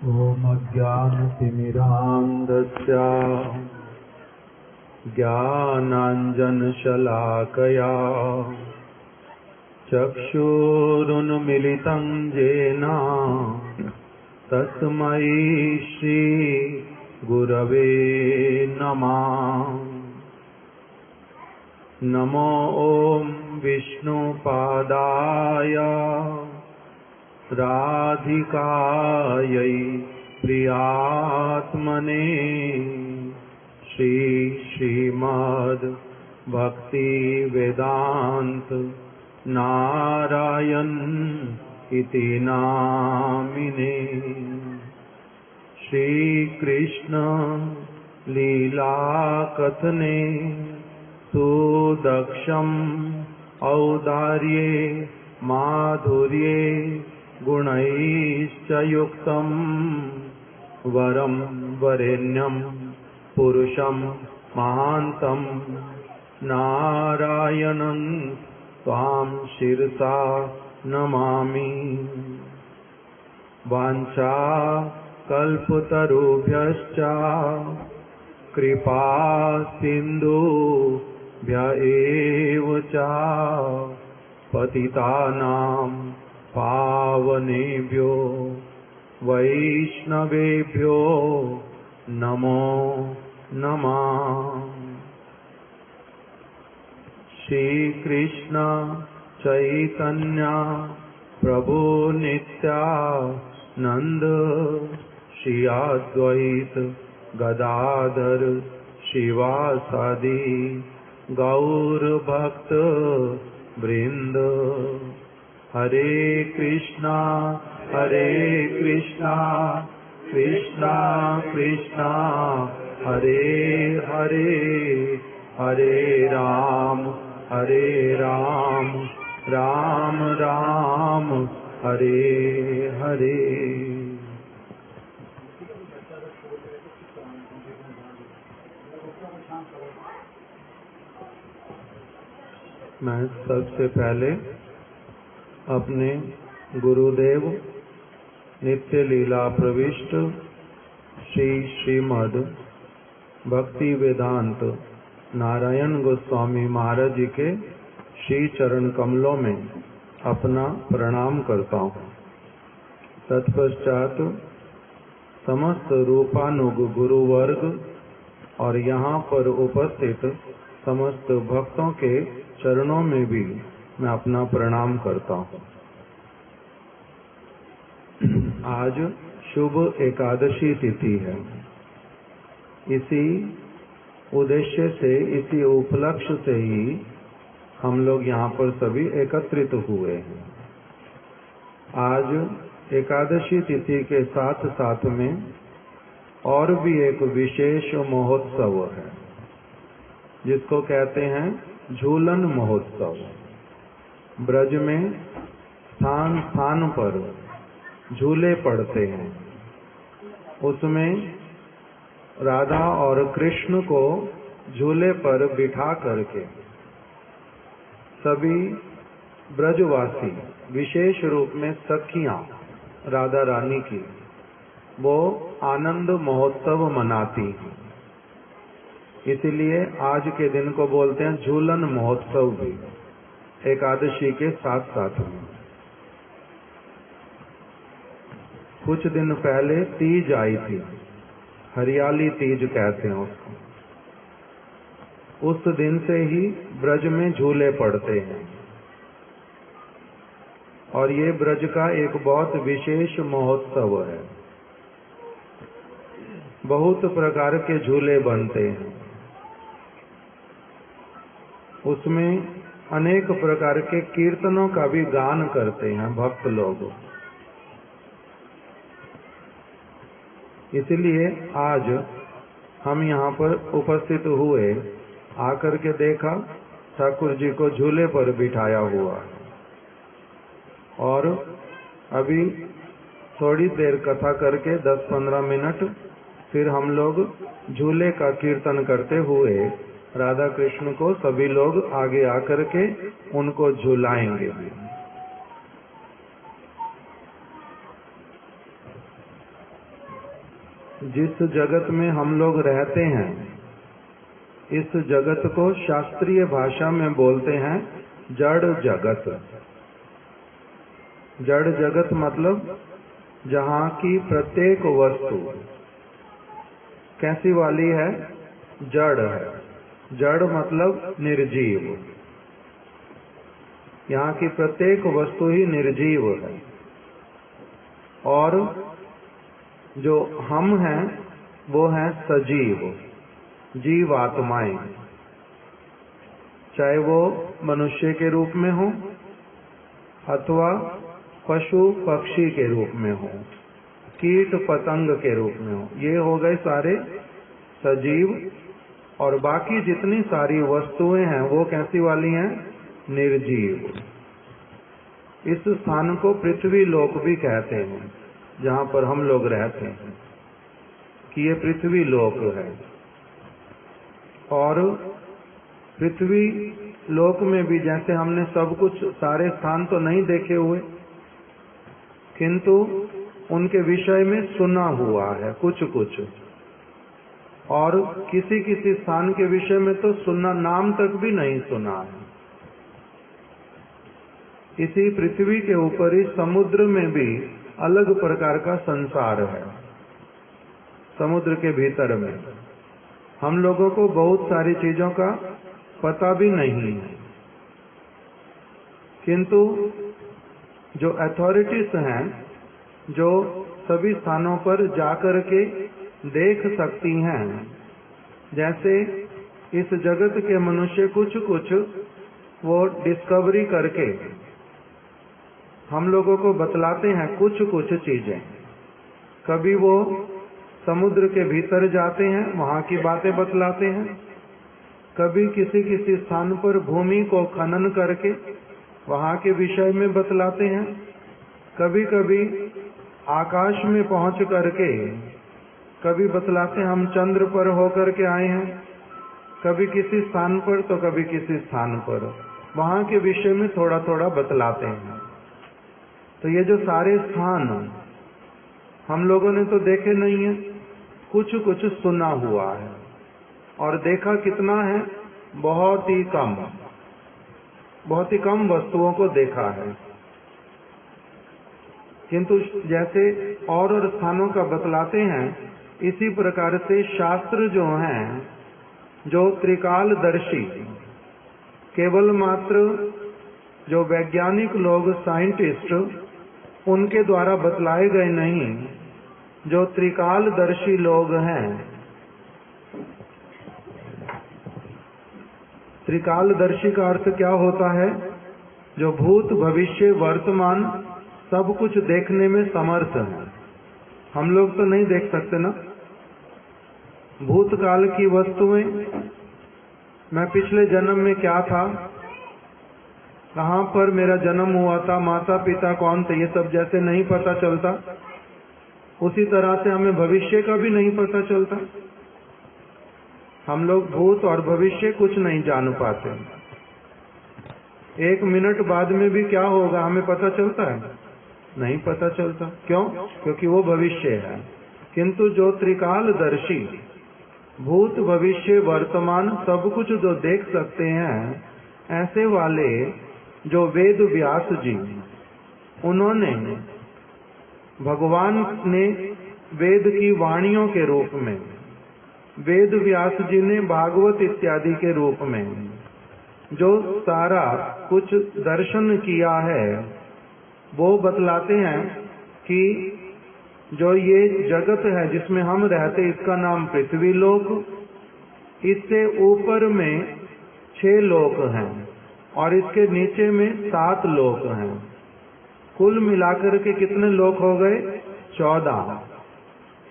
ॐ अज्ञानतिमिरान्धस्य ज्ञानाञ्जनशलाकया चक्षुरुन्मिलितं येन तस्मै श्रीगुरवे नमः। नमो ॐ विष्णुपादाय राधिकायै प्रियात्मने श्रीमद् भक्ति वेदांत नारायण इति नामिने। श्री कृष्ण लीला कथने सुदक्षम् औदार्ये माधुर्ये गुणैश्च युक्तं वरं वरेण्यं पुरुषं महान्तं नारायणं त्वां शिरसा नमामि। वाञ्छा कल्पतरुभ्यश्च कृपा सिन्धुभ्य एव च पतितानां पावनेभ्यो वैष्णवेभ्यो नमो नमः। श्री कृष्ण चैतन्य प्रभु नित्यानंद श्री अद्वैत गदाधर शिवासादि गौर भक्त वृंद। हरे कृष्णा कृष्णा कृष्णा हरे हरे, हरे राम राम राम हरे हरे। मैं सबसे पहले अपने गुरुदेव नित्य लीला प्रविष्ट श्रीमद् भक्ति वेदांत नारायण गोस्वामी महाराज जी के श्री चरण कमलों में अपना प्रणाम करता हूँ। तत्पश्चात समस्त रूपानुग गुरुवर्ग और यहाँ पर उपस्थित समस्त भक्तों के चरणों में भी मैं अपना प्रणाम करता हूँ। आज शुभ एकादशी तिथि है। इसी उद्देश्य से, इसी उपलक्ष्य से ही हम लोग यहाँ पर सभी एकत्रित हुए हैं। आज एकादशी तिथि के साथ साथ में और भी एक विशेष महोत्सव है जिसको कहते हैं झूलन महोत्सव। ब्रज में स्थान स्थान पर झूले पड़ते हैं। उसमें राधा और कृष्ण को झूले पर बिठा करके सभी ब्रजवासी, विशेष रूप में सखियां राधा रानी की, वो आनंद महोत्सव मनाती हैं। इसलिए आज के दिन को बोलते हैं झूलन महोत्सव भी, एकादशी के साथ साथ में। कुछ दिन पहले तीज आई थी, हरियाली तीज कहते हैं उसको। उस दिन से ही ब्रज में झूले पड़ते हैं और ये ब्रज का एक बहुत विशेष महोत्सव है। बहुत प्रकार के झूले बनते हैं। उसमें अनेक प्रकार के कीर्तनों का भी गान करते हैं भक्त लोग। इसलिए आज हम यहाँ पर उपस्थित हुए, आकर के देखा ठाकुर जी को झूले पर बिठाया हुआ और अभी थोड़ी देर कथा करके 10-15 मिनट फिर हम लोग झूले का कीर्तन करते हुए राधा कृष्ण को सभी लोग आगे आकर के उनको झुलाएंगे। जिस जगत में हम लोग रहते हैं, इस जगत को शास्त्रीय भाषा में बोलते हैं जड़ जगत। जड़ जगत मतलब जहाँ की प्रत्येक वस्तु कैसी वाली है? जड़ है। जड़ मतलब निर्जीव। यहाँ की प्रत्येक वस्तु ही निर्जीव है। और जो हम हैं वो हैं सजीव, जीवात्माएं, चाहे वो मनुष्य के रूप में हो अथवा पशु पक्षी के रूप में हो, कीट पतंग के रूप में हो। ये हो गए सारे सजीव। और बाकी जितनी सारी वस्तुएं हैं वो कैसी वाली हैं? निर्जीव। इस स्थान को पृथ्वी लोक भी कहते हैं, जहाँ पर हम लोग रहते हैं, कि ये पृथ्वी लोक है। और पृथ्वी लोक में भी जैसे हमने सब कुछ, सारे स्थान तो नहीं देखे हुए, किंतु उनके विषय में सुना हुआ है कुछ कुछ। और किसी किसी स्थान के विषय में तो सुना, नाम तक भी नहीं सुना है। इसी पृथ्वी के ऊपर ही समुद्र में भी अलग प्रकार का संसार है। समुद्र के भीतर में हम लोगों को बहुत सारी चीजों का पता भी नहीं है, किंतु जो अथॉरिटीज हैं, जो सभी स्थानों पर जाकर के देख सकती हैं, जैसे इस जगत के मनुष्य कुछ कुछ वो डिस्कवरी करके हम लोगों को बतलाते हैं कुछ कुछ चीजें। कभी वो समुद्र के भीतर जाते हैं, वहां की बातें बतलाते हैं। कभी किसी किसी स्थान पर भूमि को खनन करके वहां के विषय में बतलाते हैं। कभी कभी आकाश में पहुंच करके कभी बतलाते हैं हम चंद्र पर होकर के आए हैं, कभी किसी स्थान पर तो कभी किसी स्थान पर, वहां के विषय में थोड़ा थोड़ा बतलाते हैं। तो ये जो सारे स्थान हम लोगों ने तो देखे नहीं है, कुछ कुछ सुना हुआ है। और देखा कितना है? बहुत ही कम, बहुत ही कम वस्तुओं को देखा है। किंतु जैसे और स्थानों का बतलाते हैं, इसी प्रकार से शास्त्र जो हैं, जो त्रिकालदर्शी, केवल मात्र जो वैज्ञानिक लोग, साइंटिस्ट, उनके द्वारा बतलाए गए नहीं, जो त्रिकालदर्शी लोग हैं। त्रिकालदर्शी का अर्थ क्या होता है? जो भूत भविष्य वर्तमान सब कुछ देखने में समर्थ है। हम लोग तो नहीं देख सकते ना भूतकाल की वस्तुएं। मैं पिछले जन्म में क्या था, कहाँ पर मेरा जन्म हुआ था, माता पिता कौन थे, ये सब जैसे नहीं पता चलता, उसी तरह से हमें भविष्य का भी नहीं पता चलता। हम लोग भूत और भविष्य कुछ नहीं जान पाते। 1 मिनट बाद में भी क्या होगा हमें पता चलता है? नहीं पता चलता। क्यों? क्योंकि वो भविष्य है। किंतु जो त्रिकालदर्शी, भूत भविष्य वर्तमान सब कुछ जो देख सकते हैं, ऐसे वाले जो वेद व्यास जी, उन्होंने, भगवान ने वेद की वाणियों के रूप में, वेद व्यास जी ने भागवत इत्यादि के रूप में जो सारा कुछ दर्शन किया है, वो बतलाते हैं कि जो ये जगत है जिसमें हम रहते, इसका नाम पृथ्वी लोक, इससे ऊपर में 6 लोक हैं और इसके नीचे में 7 लोक हैं। कुल मिलाकर के कितने लोक हो गए? 14।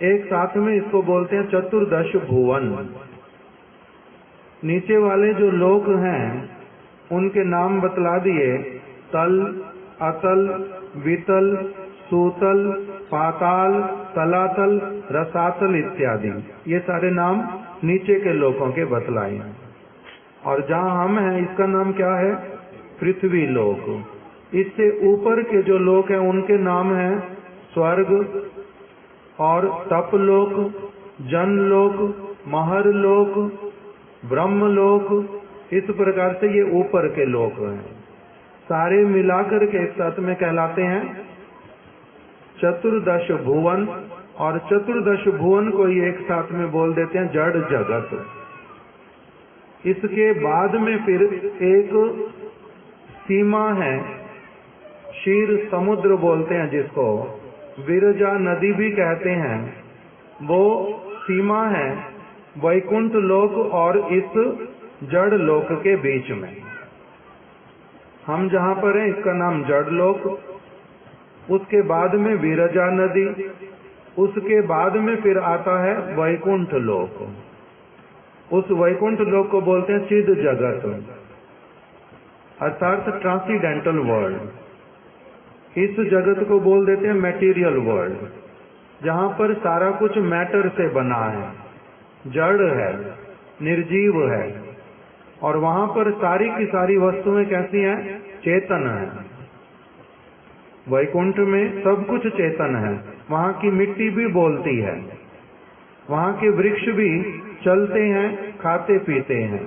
एक साथ में इसको बोलते हैं चतुर्दश भुवन। नीचे वाले जो लोक हैं उनके नाम बतला दिए, तल, अतल, वितल, सूतल, पाताल, तलातल, रसातल इत्यादि, ये सारे नाम नीचे के लोकों के बतलाए। और जहाँ हम हैं इसका नाम क्या है? पृथ्वी लोक। इससे ऊपर के जो लोक हैं उनके नाम हैं स्वर्ग, और तपलोक, जनलोक, महरलोक, ब्रह्मलोक, इस प्रकार से ये ऊपर के लोक हैं। सारे मिलाकर के एक साथ में कहलाते हैं चतुर्दश भुवन। और चतुर्दश भुवन को ही एक साथ में बोल देते हैं जड़ जगत। इसके बाद में फिर एक सीमा है, क्षीर समुद्र बोलते हैं जिसको, विरजा नदी भी कहते हैं, वो सीमा है वैकुंठ लोक और इस जड़ लोक के बीच में। हम जहां पर हैं इसका नाम जड़ लोक, उसके बाद में विरजा नदी, उसके बाद में फिर आता है वैकुंठ लोक। उस वैकुंठ लोक को बोलते हैं चिद जगत, अर्थात ट्रांसीडेंटल वर्ल्ड। इस जगत को बोल देते हैं मैटीरियल वर्ल्ड, जहां पर सारा कुछ मैटर से बना है, जड़ है, निर्जीव है, और वहां पर सारी की सारी वस्तुएं कैसी हैं? चेतन है। वैकुंठ में सब कुछ चेतन है। वहां की मिट्टी भी बोलती है, वहां के वृक्ष भी चलते हैं, खाते पीते हैं।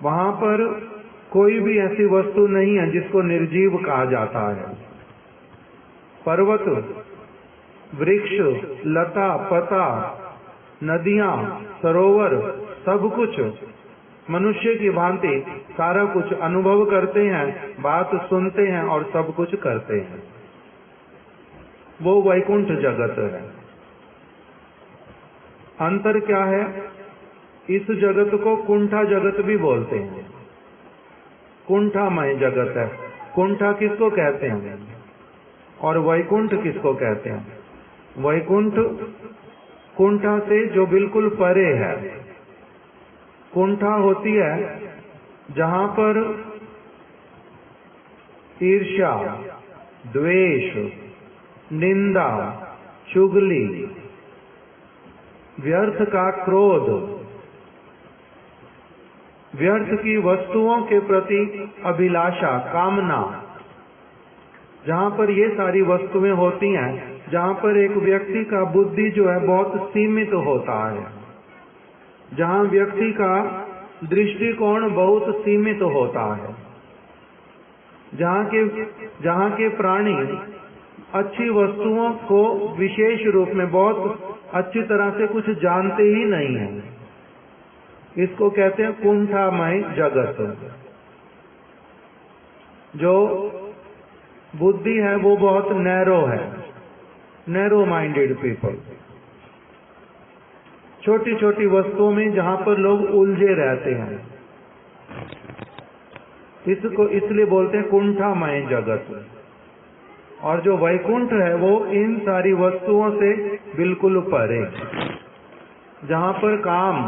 वहां पर कोई भी ऐसी वस्तु नहीं है जिसको निर्जीव कहा जाता है। पर्वत, वृक्ष, लता पता, नदियां, सरोवर, सब कुछ मनुष्य की भांति सारा कुछ अनुभव करते हैं, बात सुनते हैं और सब कुछ करते हैं। वो वैकुंठ जगत है। अंतर क्या है? इस जगत को कुंठा जगत भी बोलते हैं, कुंठामय जगत है। कुंठा किसको कहते हैं और वैकुंठ किसको कहते हैं? वैकुंठ कुंठा से जो बिल्कुल परे है। कुंठा होती है जहां पर ईर्ष्या, द्वेष, निंदा, चुगली, व्यर्थ का क्रोध, व्यर्थ की वस्तुओं के प्रति अभिलाषा, कामना, जहां पर ये सारी वस्तुएं होती हैं, जहां पर एक व्यक्ति का बुद्धि जो है बहुत सीमित होता है, जहां व्यक्ति का दृष्टिकोण बहुत सीमित होता है, जहां के प्राणी अच्छी वस्तुओं को विशेष रूप में बहुत अच्छी तरह से कुछ जानते ही नहीं है, इसको कहते हैं कुंठामय जगत। जो बुद्धि है वो बहुत नैरो है, नैरो माइंडेड पीपल। छोटी छोटी वस्तुओं में जहां पर लोग उलझे रहते हैं, इसको इसलिए बोलते हैं कुंठामय जगत। और जो वैकुंठ है वो इन सारी वस्तुओं से बिल्कुल परे, जहां पर काम,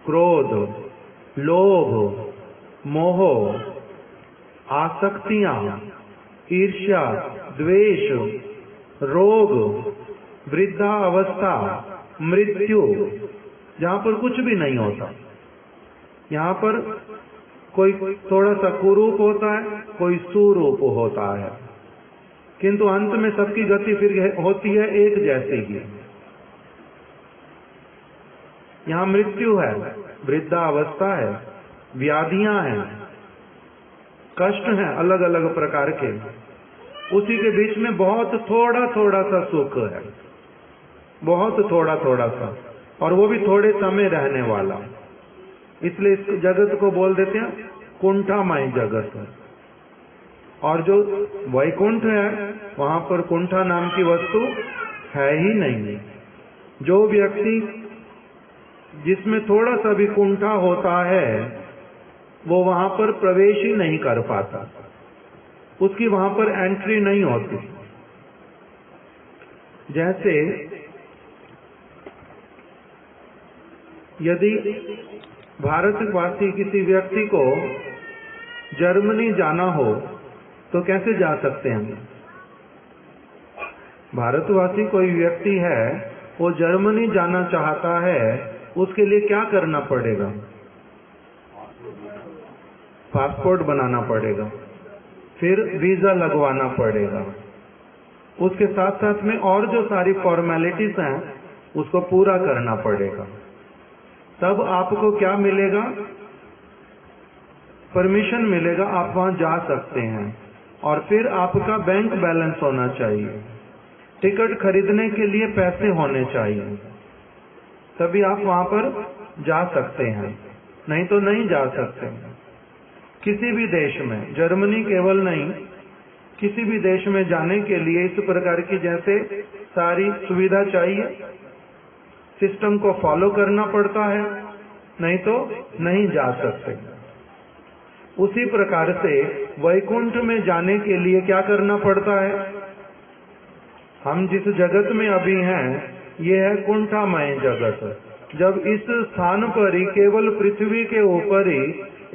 क्रोध, लोभ, मोह, आसक्तियां, ईर्ष्या, द्वेष, रोग, वृद्धा अवस्था, मृत्यु, जहां पर कुछ भी नहीं होता। यहाँ पर कोई थोड़ा सा कुरूप होता है, कोई सुरूप होता है, किंतु अंत में सबकी गति फिर होती है एक जैसी ही। यहाँ मृत्यु है, वृद्धा अवस्था है, व्याधियां हैं, कष्ट हैं अलग अलग प्रकार के, उसी के बीच में बहुत थोड़ा थोड़ा सा सुख है, बहुत थोड़ा थोड़ा सा, और वो भी थोड़े समय रहने वाला। इसलिए इस जगत को बोल देते हैं कुंठामय जगत। और जो वैकुंठ है वहां पर कुंठा नाम की वस्तु है ही नहीं। जो व्यक्ति जिसमें थोड़ा सा भी कुंठा होता है वो वहां पर प्रवेश ही नहीं कर पाता, उसकी वहां पर एंट्री नहीं होती। जैसे यदि भारतवासी किसी व्यक्ति को जर्मनी जाना हो तो कैसे जा सकते हैं? भारतवासी कोई व्यक्ति है, वो जर्मनी जाना चाहता है, उसके लिए क्या करना पड़ेगा? पासपोर्ट बनाना पड़ेगा, फिर वीजा लगवाना पड़ेगा, उसके साथ साथ में और जो सारी फॉर्मेलिटीज हैं उसको पूरा करना पड़ेगा। तब आपको क्या मिलेगा? परमिशन मिलेगा, आप वहां जा सकते हैं। और फिर आपका बैंक बैलेंस होना चाहिए, टिकट खरीदने के लिए पैसे होने चाहिए, तभी आप वहां पर जा सकते हैं, नहीं तो नहीं जा सकते। किसी भी देश में, जर्मनी केवल नहीं, किसी भी देश में जाने के लिए इस प्रकार की जैसे सारी सुविधा चाहिए, सिस्टम को फॉलो करना पड़ता है, नहीं तो नहीं जा सकते। उसी प्रकार से वैकुंठ में जाने के लिए क्या करना पड़ता है? हम जिस जगत में अभी हैं, ये है कुंठामय जगत। जब इस स्थान पर ही, केवल पृथ्वी के ऊपर ही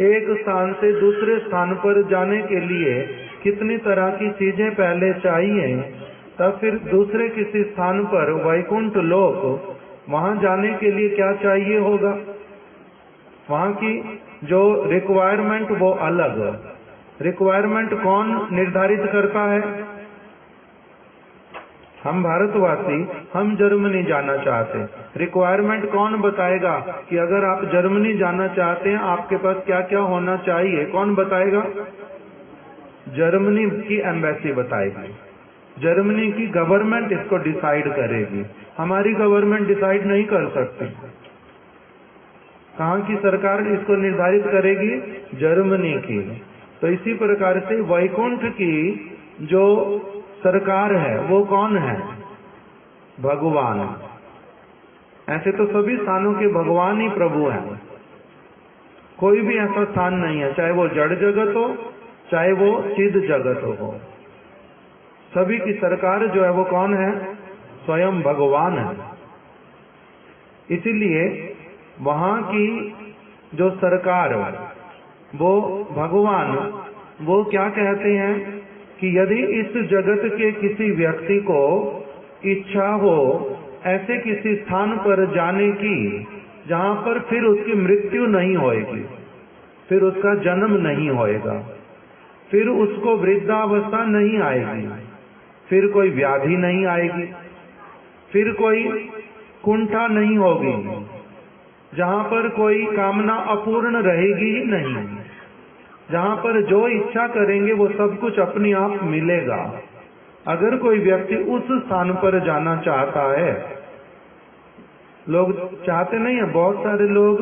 एक स्थान से दूसरे स्थान पर जाने के लिए कितनी तरह की चीजें पहले चाहिए, तब फिर दूसरे किसी स्थान पर वैकुंठ लोक, वहां जाने के लिए क्या चाहिए होगा? वहां की जो रिक्वायरमेंट वो अलग। रिक्वायरमेंट कौन निर्धारित करता है? हम भारतवासी, हम जर्मनी जाना चाहते हैं। रिक्वायरमेंट कौन बताएगा कि अगर आप जर्मनी जाना चाहते हैं आपके पास क्या क्या होना चाहिए? कौन बताएगा? जर्मनी की एम्बेसी बताएगी, जर्मनी की गवर्नमेंट इसको डिसाइड करेगी। हमारी गवर्नमेंट डिसाइड नहीं कर सकती। कहाँ की सरकार इसको निर्धारित करेगी? जर्मनी की। तो इसी प्रकार से वैकुंठ की जो सरकार है वो कौन है? भगवान। ऐसे तो सभी स्थानों के भगवान ही प्रभु हैं, कोई भी ऐसा स्थान नहीं है, चाहे वो जड़ जगत हो चाहे वो चिद जगत हो, सभी की सरकार जो है वो कौन है? स्वयं भगवान है। इसीलिए वहां की जो सरकार, वो भगवान, वो क्या कहते हैं कि यदि इस जगत के किसी व्यक्ति को इच्छा हो ऐसे किसी स्थान पर जाने की जहां पर फिर उसकी मृत्यु नहीं होएगी, फिर उसका जन्म नहीं होएगा, फिर उसको वृद्धावस्था नहीं आएगी, फिर कोई व्याधि नहीं आएगी, फिर कोई कुंठा नहीं होगी, जहां पर कोई कामना अपूर्ण रहेगी ही नहीं, जहां पर जो इच्छा करेंगे वो सब कुछ अपने आप मिलेगा। अगर कोई व्यक्ति उस स्थान पर जाना चाहता है, लोग चाहते नहीं है, बहुत सारे लोग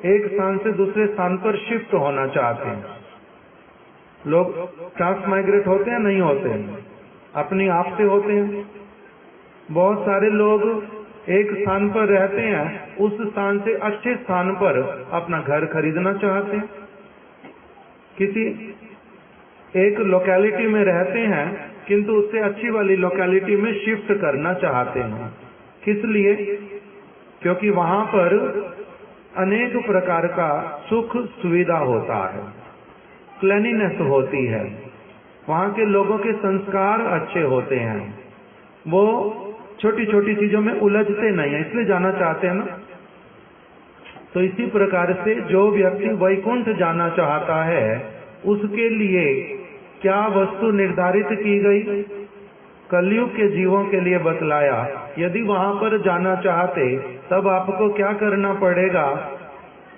एक स्थान से दूसरे स्थान पर शिफ्ट होना चाहते हैं। लोग ट्रांसमाइग्रेट होते हैं, नहीं होते हैं, अपनी आप से होते हैं। बहुत सारे लोग एक स्थान पर रहते हैं, उस स्थान से अच्छे स्थान पर अपना घर खरीदना चाहते हैं। किसी एक लोकेलिटी में रहते हैं किंतु उससे अच्छी वाली लोकेलिटी में शिफ्ट करना चाहते हैं। किस लिए? क्योंकि वहां पर अनेक प्रकार का सुख सुविधा होता है, क्लीनिनेस होती है, वहां के लोगों के संस्कार अच्छे होते हैं, वो छोटी छोटी चीजों में उलझते नहीं है, इसलिए जाना चाहते हैं ना। तो इसी प्रकार से जो व्यक्ति वैकुंठ जाना चाहता है उसके लिए क्या वस्तु निर्धारित की गई? कलयुग के जीवों के लिए बतलाया, यदि वहां पर जाना चाहते तब आपको क्या करना पड़ेगा?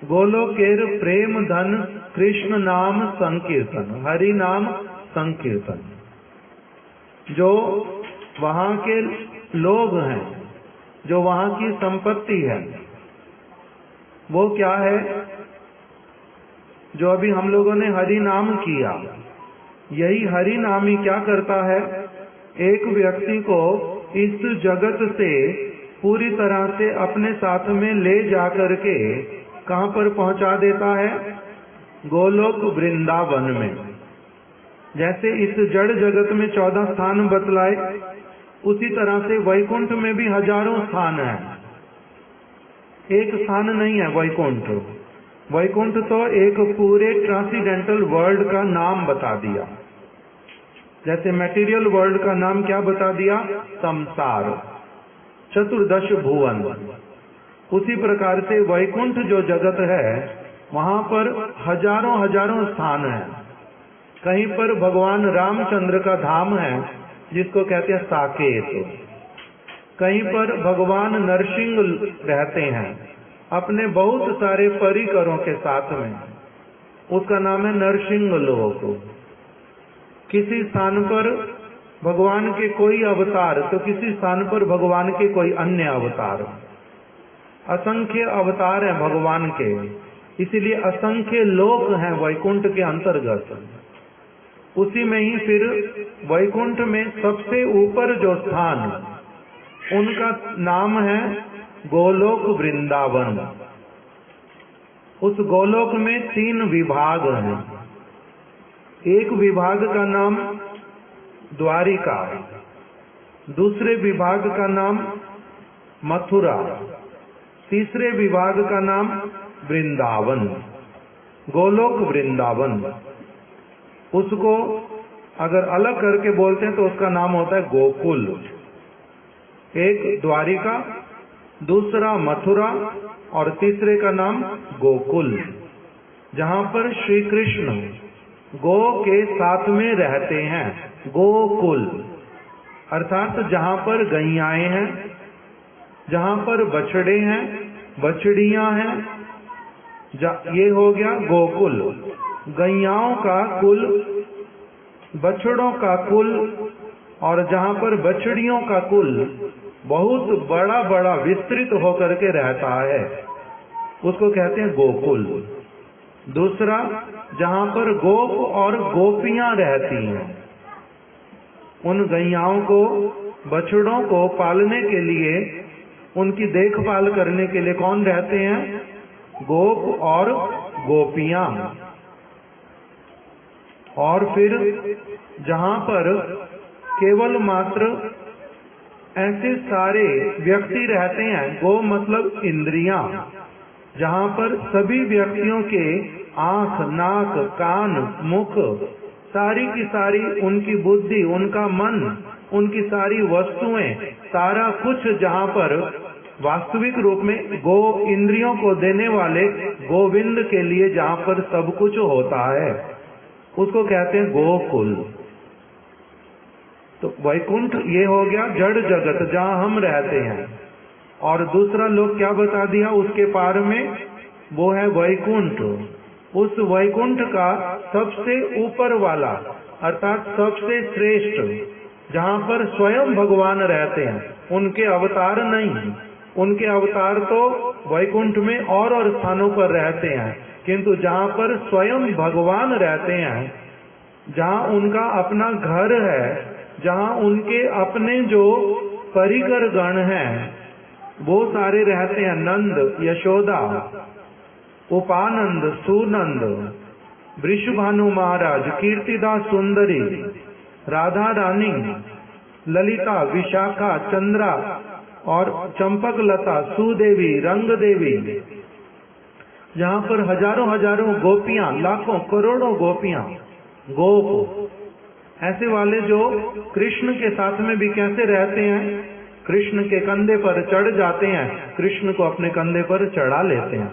गोलोकेर प्रेम धन कृष्ण नाम संकीर्तन, हरि नाम संकीर्तन। जो वहां के लोग हैं, जो वहां की संपत्ति है, वो क्या है? जो अभी हम लोगों ने हरि नाम किया, यही हरि नाम ही क्या करता है? एक व्यक्ति को इस जगत से पूरी तरह से अपने साथ में ले जाकर के कहां पर पहुंचा देता है? गोलोक वृंदावन में। जैसे इस जड़ जगत में 14 स्थान बतलाए, उसी तरह से वैकुंठ में भी हजारों स्थान हैं। एक स्थान नहीं है वैकुंठ। वैकुंठ तो एक पूरे ट्रांसेंडेंटल वर्ल्ड का नाम बता दिया। जैसे मटेरियल वर्ल्ड का नाम क्या बता दिया? संसार, चतुर्दश भुवन। उसी प्रकार से वैकुंठ जो जगत है वहां पर हजारों स्थान हैं। कहीं पर भगवान रामचंद्र का धाम है जिसको कहते हैं साकेत। कहीं पर भगवान नरसिंह रहते हैं अपने बहुत सारे परिकरों के साथ में, उसका नाम है नरसिंह लोक। किसी स्थान पर भगवान के कोई अवतार तो किसी स्थान पर भगवान के कोई अन्य अवतार। असंख्य अवतार हैं भगवान के, इसीलिए असंख्य लोक हैं वैकुंठ के अंतर्गत। उसी में ही फिर वैकुंठ में सबसे ऊपर जो स्थान, उनका नाम है गोलोक वृंदावन। उस गोलोक में 3 विभाग हैं। एक विभाग का नाम द्वारिका, दूसरे विभाग का नाम मथुरा, तीसरे विभाग का नाम वृंदावन, गोलोक वृंदावन। उसको अगर अलग करके बोलते हैं तो उसका नाम होता है गोकुल। एक द्वारिका, दूसरा मथुरा और तीसरे का नाम गोकुल, जहां पर श्री कृष्ण गो के साथ में रहते हैं। गोकुल अर्थात जहां पर गैयाएं हैं, जहां पर बछड़े हैं, बछड़ियां हैं, ये हो गया गोकुल। गैयाओं का कुल, बछड़ों का कुल, और जहां पर बछड़ियों का कुल बहुत बड़ा बड़ा विस्तृत होकर के रहता है, उसको कहते हैं गोकुल। दूसरा, जहां पर गोप और गोपियां रहती हैं, उन गैयाओं को, बछड़ों को पालने के लिए, उनकी देखभाल करने के लिए कौन रहते हैं? गोप और गोपियां। और फिर जहां पर केवल मात्र ऐसे सारे व्यक्ति रहते हैं, गो मतलब इंद्रियां, जहां पर सभी व्यक्तियों के आंख, नाक, कान, मुख, सारी की सारी उनकी बुद्धि, उनका मन, उनकी सारी वस्तुएं, सारा कुछ जहां पर वास्तविक रूप में गो इंद्रियों को देने वाले गोविंद के लिए जहां पर सब कुछ होता है, उसको कहते हैं गोकुल। तो वैकुंठ ये हो गया जड़ जगत जहां हम रहते हैं। और दूसरा लोक क्या बता दिया उसके पार में? वो है वैकुंठ। उस वैकुंठ का सबसे ऊपर वाला अर्थात सबसे श्रेष्ठ, जहां पर स्वयं भगवान रहते हैं, उनके अवतार नहीं। उनके अवतार तो वैकुंठ में और स्थानों पर रहते हैं, किंतु जहां पर स्वयं भगवान रहते हैं, जहां उनका अपना घर है, जहां उनके अपने जो परिकर गण हैं वो सारे रहते हैं, नंद, यशोदा, उपानंद, सुनंद, वृषभानु महाराज, कीर्तिदा सुंदरी, राधा रानी, ललिता, विशाखा, चंद्रा और चंपक लता, सुदेवी, रंग देवी, जहां पर हजारों हजारों गोपियां, लाखों करोड़ों गोपियां, गोप, ऐसे वाले जो कृष्ण के साथ में भी कैसे रहते हैं? कृष्ण के कंधे पर चढ़ जाते हैं, कृष्ण को अपने कंधे पर चढ़ा लेते हैं,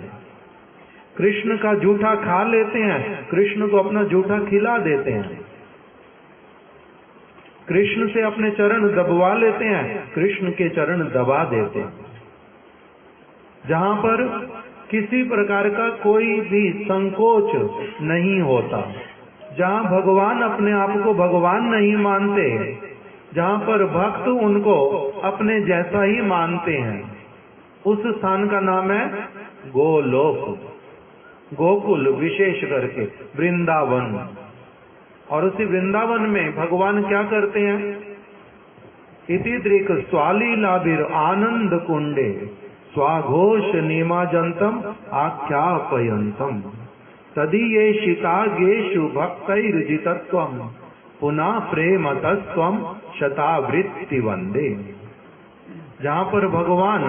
कृष्ण का जूठा खा लेते हैं, कृष्ण को अपना जूठा खिला देते हैं, कृष्ण से अपने चरण दबवा लेते हैं, कृष्ण के चरण दबा देते हैं। जहां पर किसी प्रकार का कोई भी संकोच नहीं होता, जहां भगवान अपने आप को भगवान नहीं मानते, जहां पर भक्त उनको अपने जैसा ही मानते हैं, उस स्थान का नाम है गोलोक, गोकुल, विशेष करके वृंदावन। और उसी वृंदावन में भगवान क्या करते हैं? इति दृक् स्वालीलाभिर आनंद कुंडे स्वाघोष नीमाजंतम आख्यापयंतम तदीये शितागेषु भक्तैर्जितत्वम पुनः प्रेमतस्त्वम शतावृत्ति वंदे। जहां पर भगवान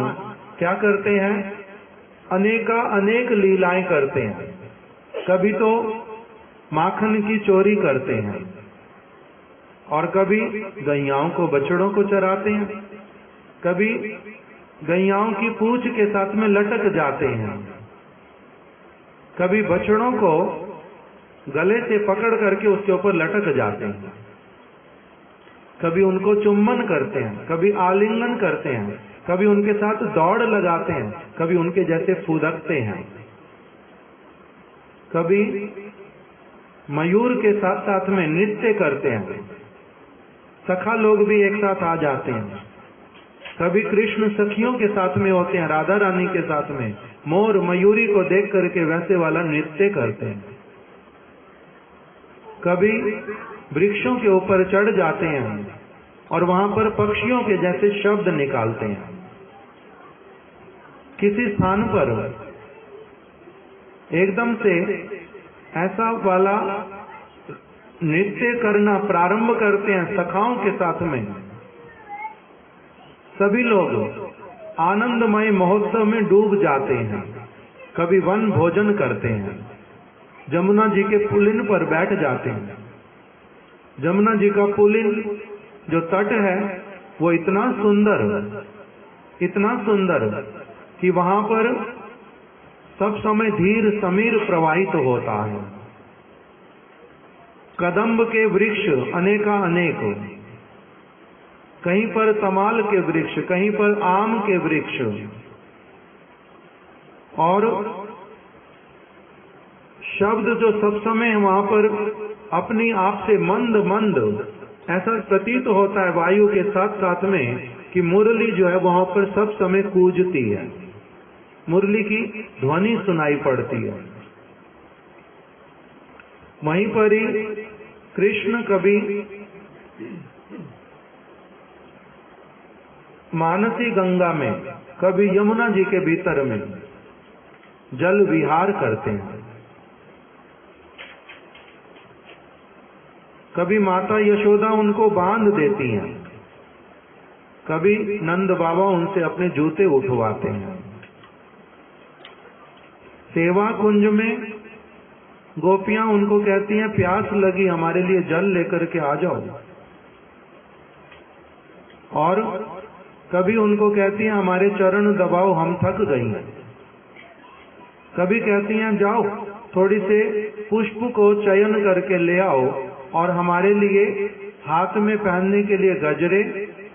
क्या करते हैं? अनेक लीलाएं करते हैं। कभी तो माखन की चोरी करते हैं, और कभी गैयाओं को, बछड़ों को चराते हैं, कभी गैयाओं की पूंछ के साथ में लटक जाते हैं, कभी बछड़ों को गले से पकड़ करके उसके ऊपर लटक जाते हैं, कभी उनको चुम्बन करते हैं, कभी आलिंगन करते हैं, कभी उनके साथ दौड़ लगाते हैं, कभी उनके जैसे फुदकते हैं, कभी मयूर के साथ साथ में नृत्य करते हैं, सखा लोग भी एक साथ आ जाते हैं, कभी कृष्ण सखियों के साथ में होते हैं, राधा रानी के साथ में मोर मयूरी को देख करके वैसे वाला नृत्य करते हैं, कभी वृक्षों के ऊपर चढ़ जाते हैं और वहां पर पक्षियों के जैसे शब्द निकालते हैं। किसी स्थान पर एकदम से ऐसा वाला नृत्य करना प्रारंभ करते हैं सखाओं के साथ में। सभी लोग आनंदमय महोत्सव में डूब जाते हैं। कभी वन भोजन करते हैं, जमुना जी के पुलिन पर बैठ जाते हैं। जमुना जी का पुलिन जो तट है वो इतना सुंदर कि वहां पर सब समय धीर समीर प्रवाहित होता है। कदम्ब के वृक्ष अनेका अनेक, कहीं पर तमाल के वृक्ष, कहीं पर आम के वृक्ष, और शब्द जो सब समय वहां पर अपनी आप से मंद मंद ऐसा प्रतीत होता है वायु के साथ साथ में कि मुरली जो है वहां पर सब समय कूजती है, मुरली की ध्वनि सुनाई पड़ती है। वहीं पर ही कृष्ण कभी मानसी गंगा में, कभी यमुना जी के भीतर में जल विहार करते हैं। कभी माता यशोदा उनको बांध देती हैं, कभी नंद बाबा उनसे अपने जूते उठवाते हैं। सेवा कुंज में गोपियां उनको कहती हैं प्यास लगी, हमारे लिए जल लेकर के आ जाओ। और कभी उनको कहती हैं हमारे चरण दबाओ, हम थक गई हैं। कभी कहती हैं जाओ थोड़ी से पुष्प को चयन करके ले आओ और हमारे लिए हाथ में पहनने के लिए गजरे,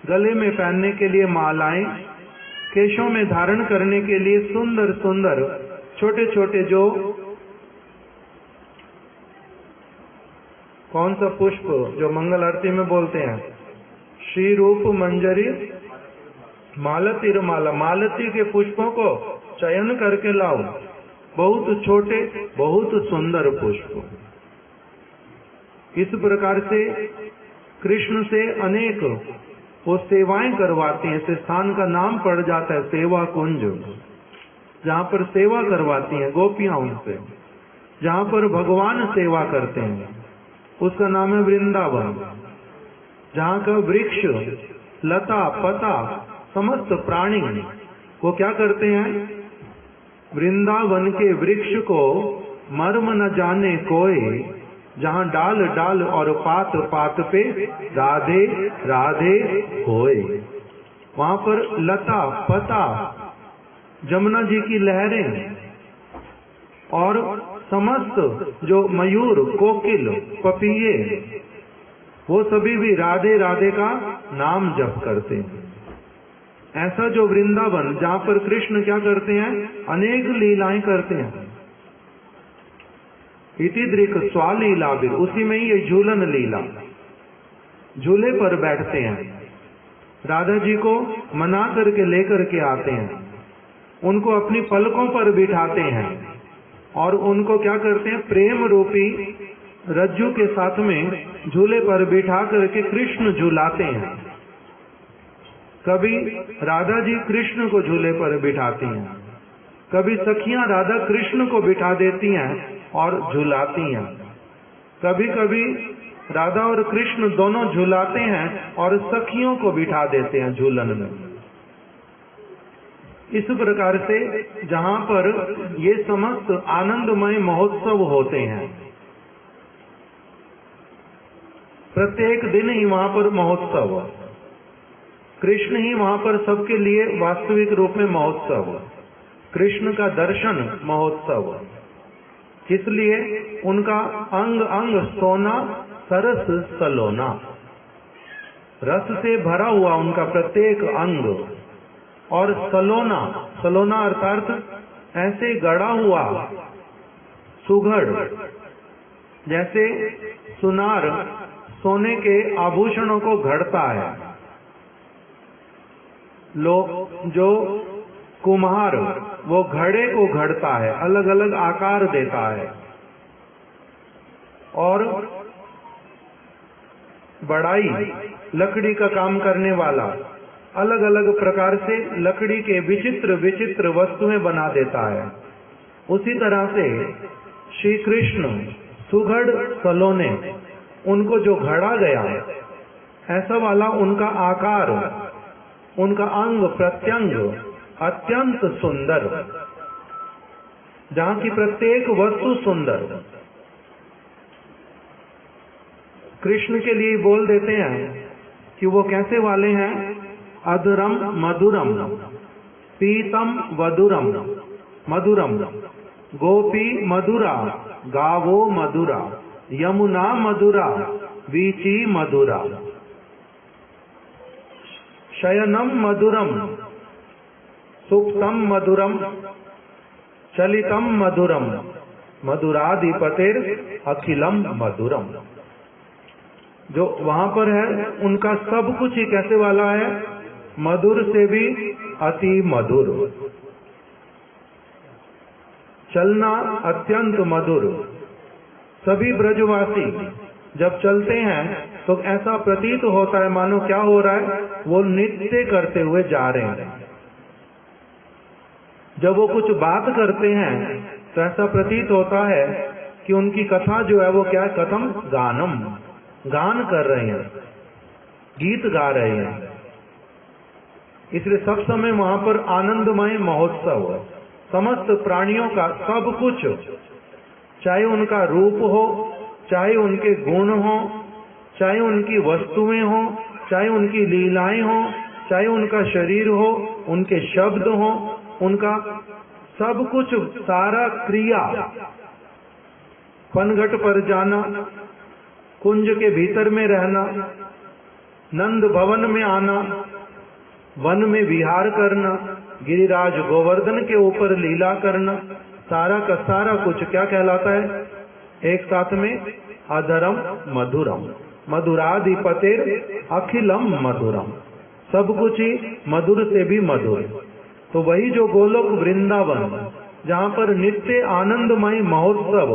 गले में पहनने के लिए मालाएं, केशों में धारण करने के लिए सुंदर सुंदर छोटे छोटे जो कौन सा पुष्प जो मंगल आरती में बोलते हैं, श्री रूप मंजरी मालती माला, मालती के पुष्पों को चयन करके लाओ। बहुत छोटे बहुत सुंदर पुष्प। इस प्रकार से कृष्ण से अनेक वो सेवाएं करवाती हैं। इस स्थान का नाम पड़ जाता है सेवा कुंज, जहाँ पर सेवा करवाती हैं गोपियां उनसे, जहाँ पर भगवान सेवा करते हैं उसका नाम है वृंदावन। जहाँ का वृक्ष, लता, पता, समस्त प्राणी वो क्या करते हैं, वृंदावन के वृक्ष को मर्म न जाने कोई, जहाँ डाल डाल और पात पात पे राधे राधे होए। वहां पर लता, पता, जमुना जी की लहरें और समस्त जो मयूर, कोकिल, पपीहे, वो सभी भी राधे राधे का नाम जप करते हैं। ऐसा जो वृंदावन जहाँ पर कृष्ण क्या करते हैं, अनेक लीलाएं करते हैं। इति दृक स्वालीला भी, उसी में ही ये झूलन लीला, झूले पर बैठते हैं, राधा जी को मना करके लेकर के आते हैं, उनको अपनी पलकों पर बिठाते हैं और उनको क्या करते हैं, प्रेम रूपी रज्जू के साथ में झूले पर बिठा करके कृष्ण झूलाते हैं। कभी राधा जी कृष्ण को झूले पर बिठाती हैं, कभी सखियां राधा कृष्ण को बिठा देती हैं और झुलाती हैं, कभी कभी राधा और कृष्ण दोनों झुलाते हैं और सखियों को बिठा देते हैं झूलन में। इस प्रकार से जहाँ पर ये समस्त आनंदमय महोत्सव होते हैं, प्रत्येक दिन ही वहां पर महोत्सव, कृष्ण ही वहां पर सबके लिए वास्तविक रूप में महोत्सव, कृष्ण का दर्शन महोत्सव। इसलिए उनका अंग अंग सोना सरस सलोना, रस से भरा हुआ उनका प्रत्येक अंग, और सलोना, सलोना अर्थात ऐसे गड़ा हुआ सुघड़, जैसे सुनार सोने के आभूषणों को घड़ता है। लोग जो कुम्हार वो घड़े को घड़ता है, अलग अलग आकार देता है, और बढ़ाई लकड़ी का काम करने वाला अलग अलग प्रकार से लकड़ी के विचित्र विचित्र वस्तुएं बना देता है। उसी तरह से श्री कृष्ण सुघड़ सलोने, उनको जो घड़ा गया ऐसा वाला उनका आकार, उनका अंग प्रत्यंग अत्यंत सुंदर, जहां की प्रत्येक वस्तु सुंदर। कृष्ण के लिए बोल देते हैं कि वो कैसे वाले हैं। अधरम मधुरम पीतम वधुरम मधुरम, गोपी मधुरा गावो मधुरा, यमुना मधुरा वीची मधुरा, शयनम मधुरम सुप्तम मधुरम चलितम मधुरम, मधुराधिपतिर अखिलम मधुरम। जो वहां पर है उनका सब कुछ ही कैसे वाला है, मधुर से भी अति मधुर, चलना अत्यंत मधुर। सभी ब्रजवासी जब चलते हैं तो ऐसा प्रतीत होता है मानो क्या हो रहा है, वो नृत्य करते हुए जा रहे हैं। जब वो कुछ बात करते हैं तो ऐसा प्रतीत होता है कि उनकी कथा जो है वो क्या है, कथम गानम, गान कर रहे हैं, गीत गा रहे हैं। इसलिए सब समय वहां पर आनंदमय महोत्सव है। समस्त प्राणियों का सब कुछ, चाहे उनका रूप हो, चाहे उनके गुण हो, चाहे उनकी वस्तुएं हो, चाहे उनकी लीलाएं हो, चाहे उनका शरीर हो, उनके शब्द हो, उनका सब कुछ, सारा क्रिया, पनघट पर जाना, कुंज के भीतर में रहना, नंद भवन में आना, वन में विहार करना, गिरिराज गोवर्धन के ऊपर लीला करना, सारा का सारा कुछ क्या कहलाता है, एक साथ में अधरम मधुरम, मधुराधिपतिर अखिलम मधुरम, सब कुछ ही मधुर से भी मधुर। तो वही जो गोलोक वृंदावन, जहाँ पर नित्य आनंदमय महोत्सव,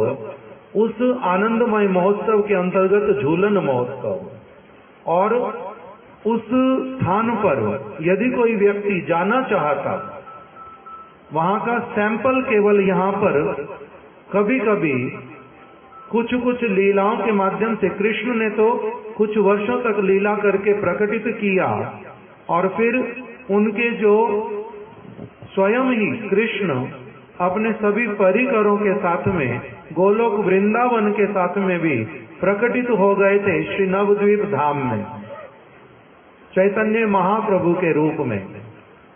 उस आनंदमय महोत्सव के अंतर्गत झूलन महोत्सव, और उस स्थान पर यदि कोई व्यक्ति जाना चाहता, वहां का सैंपल केवल यहाँ पर कभी कभी कुछ कुछ लीलाओं के माध्यम से, कृष्ण ने तो कुछ वर्षों तक लीला करके प्रकटित किया, और फिर उनके जो स्वयं ही कृष्ण अपने सभी परिकरों के साथ में गोलोक वृंदावन के साथ में भी प्रकटित हो गए थे श्री नवद्वीप धाम में चैतन्य महाप्रभु के रूप में।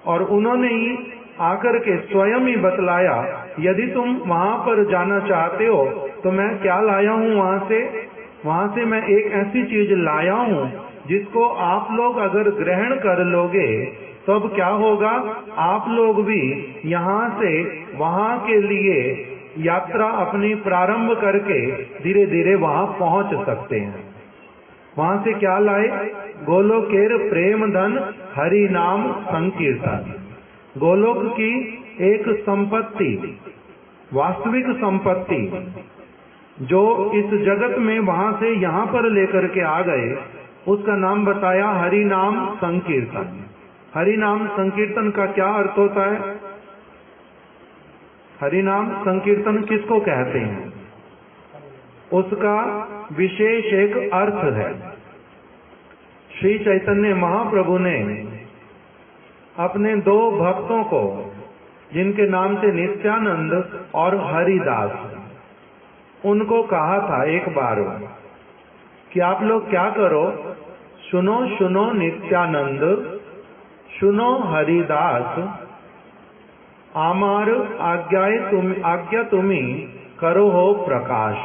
और उन्होंने ही आकर के स्वयं ही बतलाया, यदि तुम वहां पर जाना चाहते हो तो मैं क्या लाया हूँ वहां से मैं एक ऐसी चीज लाया हूँ जिसको आप लोग अगर ग्रहण कर लोगे तो अब क्या होगा, आप लोग भी यहाँ से वहां के लिए यात्रा अपनी प्रारंभ करके धीरे धीरे वहां पहुंच सकते हैं। वहां से क्या लाए, गोलोकेर प्रेम धन हरि नाम संकीर्तन, गोलोक की एक संपत्ति, वास्तविक संपत्ति जो इस जगत में वहां से यहाँ पर लेकर के आ गए, उसका नाम बताया हरि नाम संकीर्तन। हरि नाम संकीर्तन का क्या अर्थ होता है, हरि नाम संकीर्तन किसको कहते हैं, उसका विशेष एक अर्थ है। श्री चैतन्य महाप्रभु ने अपने दो भक्तों को, जिनके नाम थे नित्यानंद और हरिदास, उनको कहा था एक बार कि आप लोग क्या करो, सुनो सुनो नित्यानंद, सुनो हरिदास, आमार आज्ञा तुम्ही करो हो प्रकाश,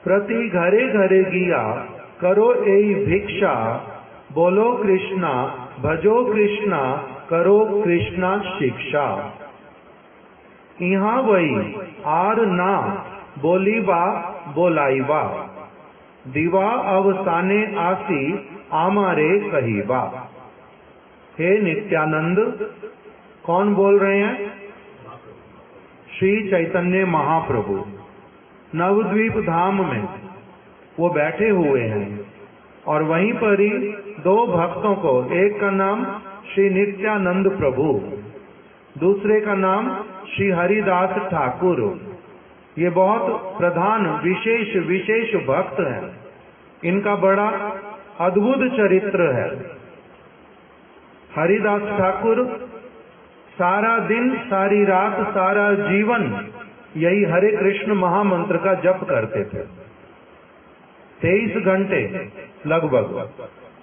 प्रति घरे घरे गिया करो एई भिक्षा, बोलो कृष्णा, भजो कृष्णा, करो कृष्णा शिक्षा। यहाँ वही आर ना बोलीबा बोलाईबा, दीवा अवसाने आसी आमारे कहीबा। हे नित्यानंद, कौन बोल रहे हैं? श्री चैतन्य महाप्रभु नवद्वीप धाम में वो बैठे हुए हैं और वहीं पर ही दो भक्तों को, एक का नाम श्री नित्यानंद प्रभु, दूसरे का नाम श्री हरिदास ठाकुर, ये बहुत प्रधान विशेष भक्त हैं। इनका बड़ा अद्भुत चरित्र है। हरिदास ठाकुर सारा दिन, सारी रात, सारा जीवन यही हरे कृष्ण महामंत्र का जप करते थे। 23 घंटे लगभग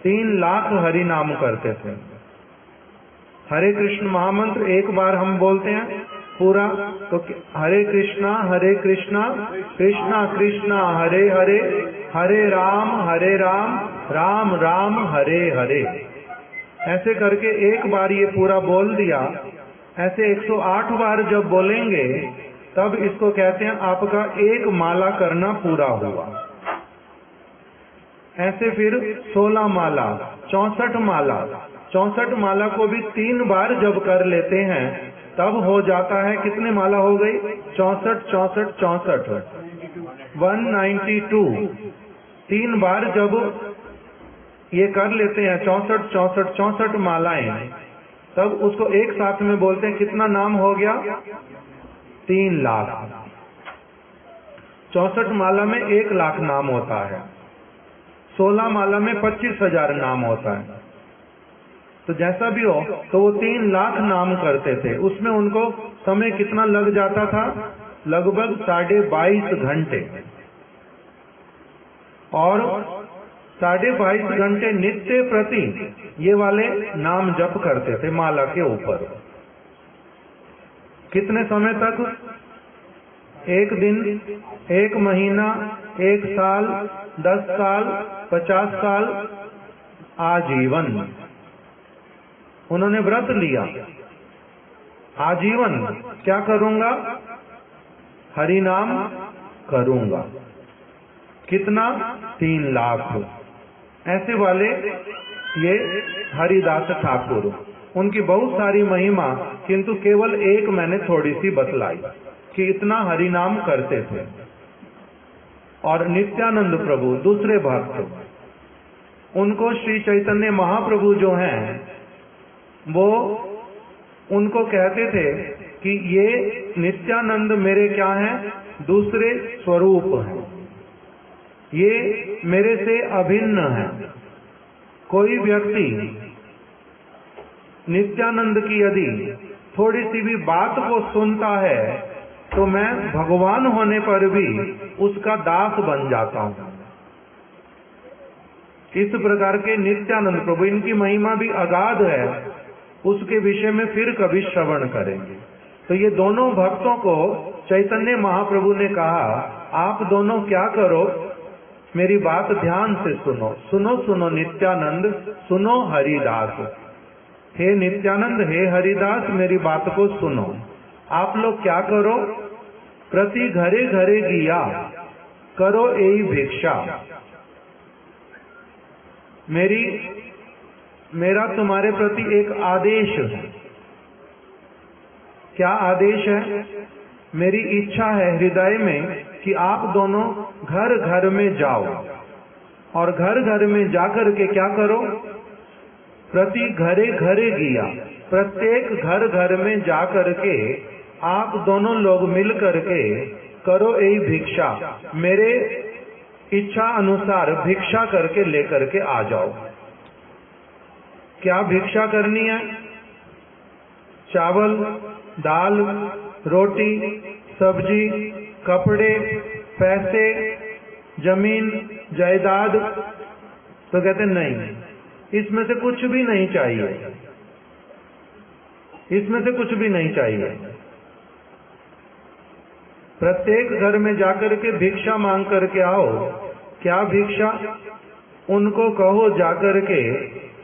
3 लाख हरि नाम करते थे। हरे कृष्ण महामंत्र एक बार हम बोलते हैं पूरा तो हरे कृष्णा कृष्णा कृष्णा हरे हरे, हरे राम राम राम हरे हरे। ऐसे करके एक बार ये पूरा बोल दिया। ऐसे 108 बार जब बोलेंगे तब इसको कहते हैं आपका एक माला करना पूरा हुआ। ऐसे फिर 16 माला, 64 माला, 64 माला को भी 3 बार जब कर लेते हैं तब हो जाता है, कितने माला हो गई? 64 192। 3 बार जब ये कर लेते हैं 64 मालाएं, तब उसको एक साथ में बोलते हैं कितना नाम हो गया? 3 लाख। 64 माला में 1 लाख नाम होता है, 16 माला में 25,000 नाम होता है। तो जैसा भी हो, तो वो 3 लाख नाम करते थे। उसमें उनको समय कितना लग जाता था? लगभग 22.5 घंटे। और 22.5 घंटे नित्य प्रति ये वाले नाम जप करते थे माला के ऊपर। कितने समय तक? 1 दिन, 1 महीना, 1 साल, 10 साल, 50 साल, आजीवन उन्होंने व्रत लिया। आजीवन क्या करूंगा? हरि नाम करूंगा। कितना? 3 लाख। ऐसे वाले ये हरिदास ठाकुर, उनकी बहुत सारी महिमा, किंतु केवल एक मैंने थोड़ी सी बतलाई कि इतना हरि नाम करते थे। और नित्यानंद प्रभु दूसरे भक्त, उनको श्री चैतन्य महाप्रभु जो हैं वो उनको कहते थे कि ये नित्यानंद मेरे क्या हैं? दूसरे स्वरूप हैं, ये मेरे से अभिन्न हैं। कोई व्यक्ति नित्यानंद की यदि थोड़ी सी भी बात को सुनता है तो मैं भगवान होने पर भी उसका दास बन जाता हूं। इस प्रकार के नित्यानंद प्रभु, इनकी महिमा भी अगाध है, उसके विषय में फिर कभी श्रवण करेंगे। तो ये दोनों भक्तों को चैतन्य महाप्रभु ने कहा, आप दोनों क्या करो, मेरी बात ध्यान से सुनो। सुनो सुनो नित्यानंद, सुनो हरिदास। हे नित्यानंद, हे हरिदास, मेरी बात को सुनो। आप लोग क्या करो? प्रति घरे घरे गिया, करो यही भिक्षा। मेरा तुम्हारे प्रति एक आदेश है। क्या आदेश है? मेरी इच्छा है हृदय में कि आप दोनों घर घर में जाओ और घर घर में जाकर के क्या करो? प्रति घरे घरे गिया, प्रत्येक घर घर में जाकर के आप दोनों लोग मिल करके करो यही भिक्षा। मेरे इच्छा अनुसार भिक्षा करके लेकर के आ जाओ। क्या भिक्षा करनी है? चावल, दाल, रोटी, सब्जी, कपड़े, पैसे, जमीन, जायदाद? तो कहते नहीं, इसमें से कुछ भी नहीं चाहिए, इसमें से कुछ भी नहीं चाहिए। प्रत्येक घर में जाकर के भिक्षा मांग करके आओ। क्या भिक्षा? उनको कहो जाकर के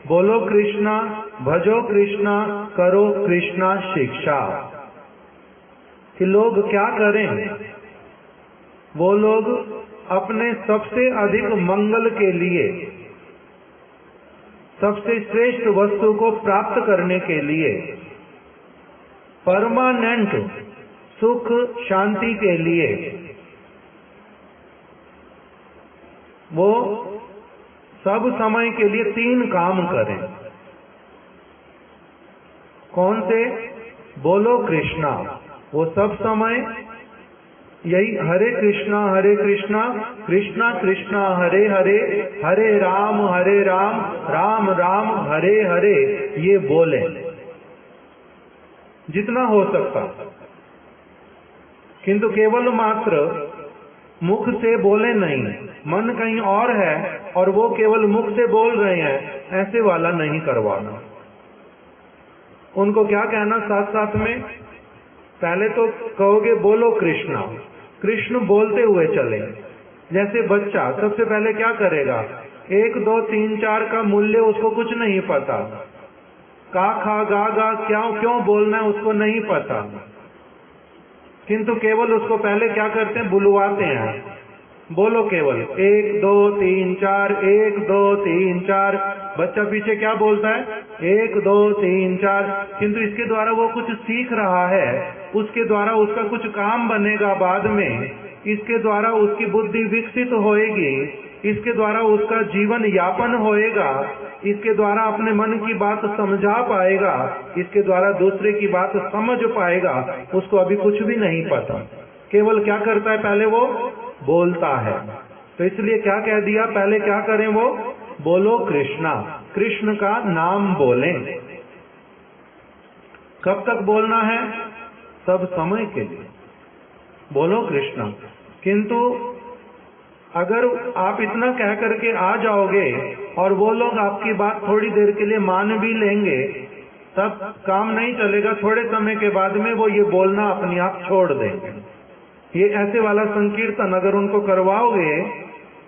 बोलो कृष्णा, भजो कृष्णा, करो कृष्णा शिक्षा। कि लोग क्या करें? वो लोग अपने सबसे अधिक मंगल के लिए, सबसे श्रेष्ठ वस्तु को प्राप्त करने के लिए, परमानेंट सुख शांति के लिए वो सब समय के लिए 3 काम करें। कौन से? बोलो कृष्णा। वो सब समय यही हरे कृष्णा कृष्णा कृष्णा हरे हरे, हरे राम राम राम हरे हरे, ये बोले जितना हो सकता। किंतु केवल मात्र मुख से बोले नहीं, मन कहीं और है और वो केवल मुख से बोल रहे हैं, ऐसे वाला नहीं करवाना। उनको क्या कहना साथ साथ में? पहले तो कहोगे बोलो कृष्णा, कृष्ण बोलते हुए चले। जैसे बच्चा सबसे पहले क्या करेगा? 1 2 3 4 का मूल्य उसको कुछ नहीं पता, का खा गा गा क्यों बोलना है उसको नहीं पता, किंतु केवल उसको पहले क्या करते हैं? बुलवाते हैं। बोलो केवल 1 2 3 4, 1 2 3 4। बच्चा पीछे क्या बोलता है? 1 2 3 4। किंतु इसके द्वारा वो कुछ सीख रहा है, उसके द्वारा उसका कुछ काम बनेगा बाद में, इसके द्वारा उसकी बुद्धि विकसित होएगी, इसके द्वारा उसका जीवन यापन होएगा, इसके द्वारा अपने मन की बात समझा पाएगा, इसके द्वारा दूसरे की बात समझ पाएगा। उसको अभी कुछ भी नहीं पता, केवल क्या करता है? पहले वो बोलता है। तो इसलिए क्या कह दिया? पहले क्या करें? वो बोलो कृष्णा, कृष्ण का नाम बोलें। कब तक बोलना है? सब समय के लिए बोलो कृष्णा। किंतु अगर आप इतना कह करके आ जाओगे और वो लोग आपकी बात थोड़ी देर के लिए मान भी लेंगे, तब काम नहीं चलेगा। थोड़े समय के बाद में वो ये बोलना अपने आप छोड़ देंगे। ये ऐसे वाला संकीर्तन अगर उनको करवाओगे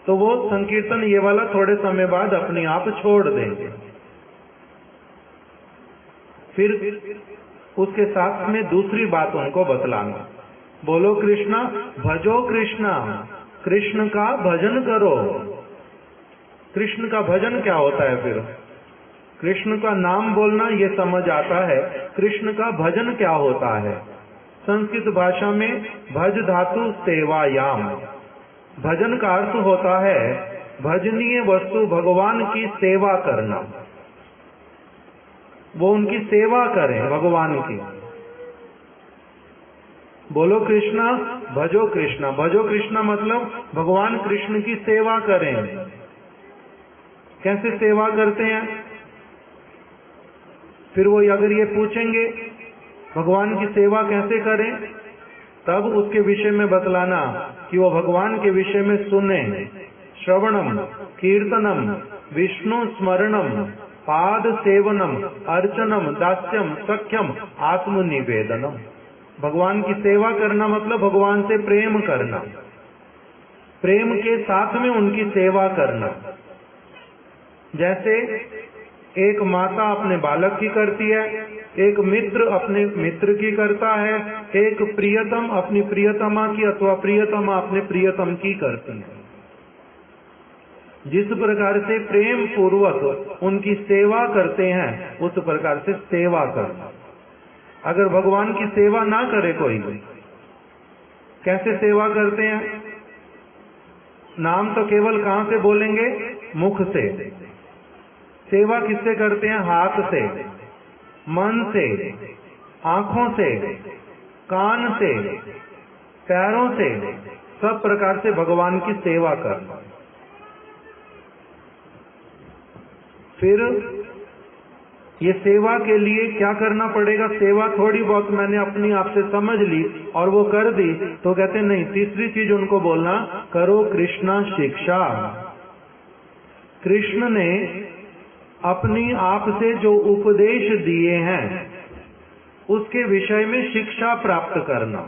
तो वो संकीर्तन ये वाला थोड़े समय बाद अपने आप छोड़ देंगे। फिर उसके साथ में दूसरी बात उनको बतलाना, बोलो कृष्णा, भजो कृष्णा, कृष्ण का भजन करो। कृष्ण का भजन क्या होता है? फिर कृष्ण का नाम बोलना ये समझ आता है, कृष्ण का भजन क्या होता है? संस्कृत भाषा में भज धातु सेवायाम, भजन का अर्थ होता है भजनीय वस्तु भगवान की सेवा करना। वो उनकी सेवा करें भगवान की। बोलो कृष्णा, भजो कृष्णा। भजो कृष्णा मतलब भगवान कृष्ण की सेवा करें। कैसे सेवा करते हैं? फिर वो अगर ये पूछेंगे भगवान की सेवा कैसे करें, तब उसके विषय में बतलाना कि वो भगवान के विषय में सुने, श्रवणम, कीर्तनम, विष्णु स्मरणम, पाद सेवनम, अर्चनम, दास्यम, सख्यम, आत्मनिवेदनम। भगवान की सेवा करना मतलब भगवान से प्रेम करना, प्रेम के साथ में उनकी सेवा करना। जैसे एक माता अपने बालक की करती है, एक मित्र अपने मित्र की करता है, एक प्रियतम अपनी प्रियतमा की अथवा प्रियतमा अपने प्रियतम की करती है। जिस प्रकार से प्रेम पूर्वक उनकी सेवा करते हैं, उस प्रकार से सेवा करना। अगर भगवान की सेवा ना करे कोई, कैसे सेवा करते हैं? नाम तो केवल कहां से बोलेंगे? मुख से। सेवा किससे करते हैं? हाथ से, मन से, आंखों से, कान से, पैरों से, सब प्रकार से भगवान की सेवा करना। फिर ये सेवा के लिए क्या करना पड़ेगा? सेवा थोड़ी बहुत मैंने अपनी आप से समझ ली और वो कर दी, तो कहते नहीं, तीसरी चीज उनको बोलना, करो कृष्णा शिक्षा। कृष्ण ने अपनी आप से जो उपदेश दिए हैं उसके विषय में शिक्षा प्राप्त करना।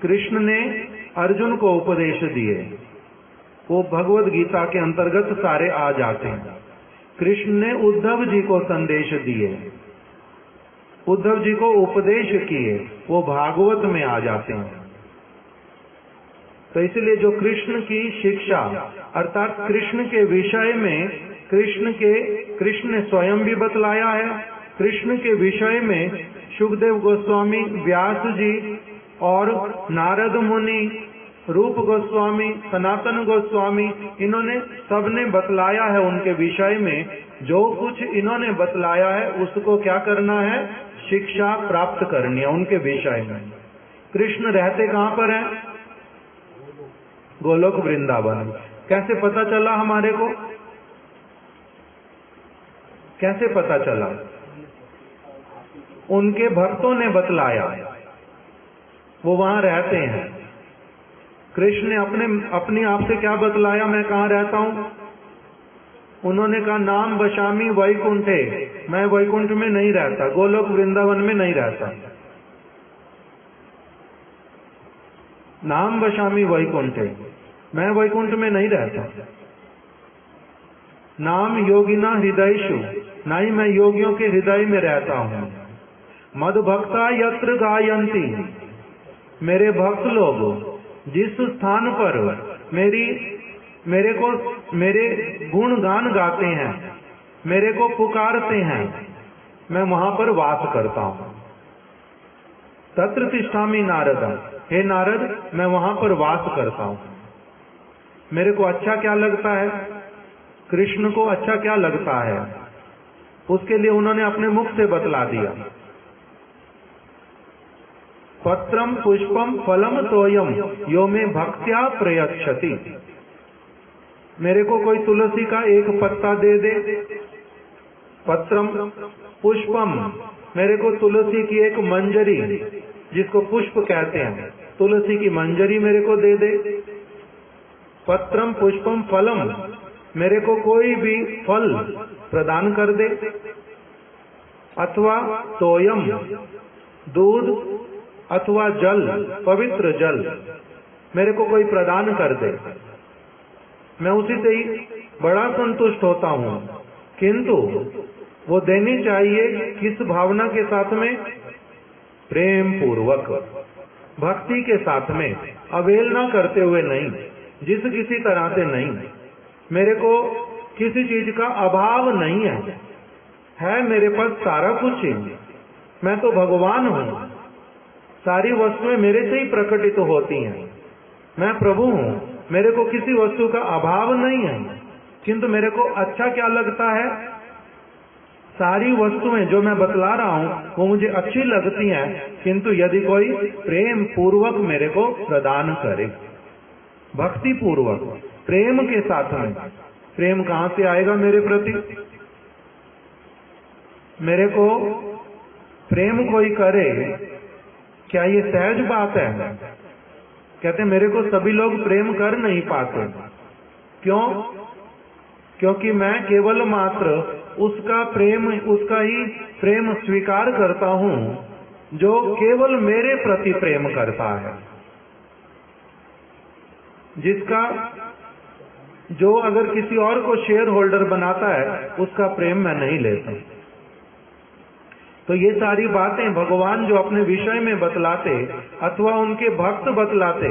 कृष्ण ने अर्जुन को उपदेश दिए, वो भगवत गीता के अंतर्गत सारे आ जाते हैं। कृष्ण ने उद्धव जी को संदेश दिए, उद्धव जी को उपदेश किए, वो भागवत में आ जाते हैं। तो इसलिए जो कृष्ण की शिक्षा अर्थात कृष्ण के विषय में कृष्ण ने स्वयं भी बतलाया है, कृष्ण के विषय में सुखदेव गोस्वामी, व्यास जी और नारद मुनि, रूप गोस्वामी, सनातन गोस्वामी, इन्होंने सबने बतलाया है। उनके विषय में जो कुछ इन्होंने बतलाया है उसको क्या करना है, शिक्षा प्राप्त करनी है उनके विषय में। कृष्ण रहते कहाँ पर हैं? गोलोक वृंदावन। कैसे पता चला हमारे को? कैसे पता चला? उनके भक्तों ने बतलाया, वो वहां रहते हैं। कृष्ण ने अपने आप से क्या बतलाया, मैं कहाँ रहता हूं? उन्होंने कहा नाम बशामी वैकुंठे, मैं वैकुंठ में नहीं रहता, गोलोक वृंदावन में नहीं रहता। नाम बशामी वैकुंठे, मैं वैकुंठ में नहीं रहता। नाम योगिना हृदयेषु, नहीं मैं योगियों के हृदय में रहता हूं। मद भक्ता यत्र गायन्ति, मेरे भक्त लोग जिस स्थान पर मेरे गुणगान गाते हैं, मेरे को पुकारते हैं, मैं वहां पर वास करता हूं। तत्र तिष्ठामि नारद, हे नारद मैं वहां पर वास करता हूं। मेरे को अच्छा क्या लगता है, कृष्ण को अच्छा क्या लगता है, उसके लिए उन्होंने अपने मुख से बतला दिया। पत्रम पुष्पम फलम तोयम यो में भक्त्या प्रयच्छति, मेरे को कोई तुलसी का एक पत्ता दे दे। पत्रम पुष्पम, मेरे को तुलसी की एक मंजरी, जिसको पुष्प कहते हैं, तुलसी की मंजरी मेरे को दे दे। पत्रम पुष्पम फलम, मेरे को कोई भी फल प्रदान कर दे। अथवा तोयम, दूध अथवा जल, पवित्र जल मेरे को कोई प्रदान कर दे, मैं उसी से ही बड़ा संतुष्ट होता हूं। किंतु वो देनी चाहिए किस भावना के साथ में? प्रेम पूर्वक, भक्ति के साथ में, अवहेलना करते हुए नहीं, जिस किसी तरह से नहीं। मेरे को किसी चीज का अभाव नहीं है मेरे पास सारा कुछ ही, मैं तो भगवान हूं, सारी वस्तुएं मेरे से ही प्रकटित होती हैं, मैं प्रभु हूं, मेरे को किसी वस्तु का अभाव नहीं है। किंतु मेरे को अच्छा क्या लगता है, सारी वस्तुएं जो मैं बतला रहा हूं वो मुझे अच्छी लगती हैं, किंतु यदि कोई प्रेम पूर्वक मेरे को प्रदान करे, भक्ति पूर्वक, प्रेम के साथ में। प्रेम कहां से आएगा मेरे प्रति? मेरे को प्रेम कोई करे, क्या ये सहज बात है? कहते मेरे को सभी लोग प्रेम कर नहीं पाते। क्यों? क्योंकि मैं केवल मात्र उसका ही प्रेम स्वीकार करता हूं जो केवल मेरे प्रति प्रेम करता है, जो अगर किसी और को शेयर होल्डर बनाता है उसका प्रेम मैं नहीं लेता। तो ये सारी बातें भगवान जो अपने विषय में बतलाते अथवा उनके भक्त बतलाते,